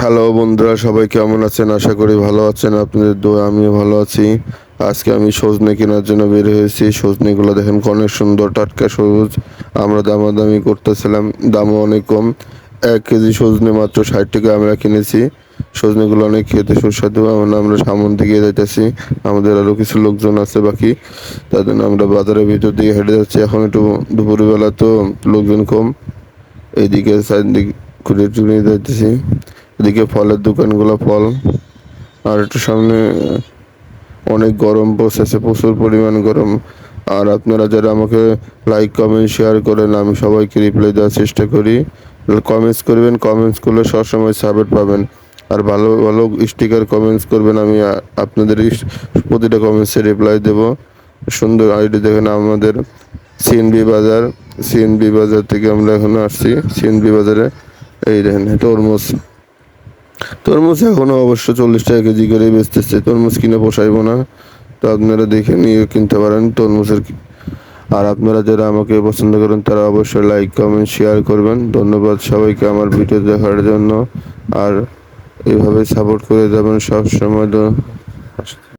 Hello বন্ধুরা, সবাই কেমন আছেন? আশা করি ভালো আছেন। আপনাদের দোয়া আমিও ভালো আছি। আজকে আমি সজনে কেনার জন্য বের হয়েছি। সজনেগুলো দেখেন অনেক সুন্দর, টাটকা সবুজ। আমরা দামাদামি করতেছিলাম, দামও অনেক কম। 1 কেজি সজনে মাত্র 60 টাকা আমরা কিনেছি। সজনেগুলো অনেক খেতে সুস্বাদু। আমরা সামন দিকে যাইতেছি, আমাদের আরও কিছু লোকজন আছে বাকি, তার জন্য আমরা বাজারের ভিতর দিকে হেঁটে যাচ্ছি। এখন একটু দুপুরবেলা তো লোকজন কম, এইদিকে চারিদিক ঘুরে ঘুরে যাইতেছি। এদিকে ফলের দোকানগুলো, ফল। আর একটু সামনে অনেক গরম পড়তেছে, প্রচুর পরিমাণ গরম। আর আপনারা যারা আমাকে লাইক কমেন্ট শেয়ার করেন, আমি সবাইকে রিপ্লাই দেওয়ার চেষ্টা করি। কমেন্টস করবেন, কমেন্টস করলে সবসময় সাপোর্ট পাবেন। আর ভালো ভালো স্টিকার কমেন্টস করবেন, আমি আপনাদের প্রতিটা কমেন্টসে রিপ্লাই দেব। সুন্দর আইডি দেখেন আমাদের সিএনবি বাজার। সিএনবি বাজার থেকে আমরা এখন আসছি। সিএনবি বাজারে এই দেখেন তরমুজ। তরমুজ এখনো অবশ্য 40 টাকা কেজি করে বেচতেছে। তরমুজ কিনে পোষাইবো না, তো আপনারা দেখে নিয়ে কিনতে পারেন তরমুজের। আর আপনারা যারা আমাকে পছন্দ করেন তারা অবশ্যই লাইক কমেন্ট শেয়ার করবেন। ধন্যবাদ সবাইকে আমার ভিডিও দেখার জন্য। আর এইভাবে সাপোর্ট করে যাবেন সব সময়।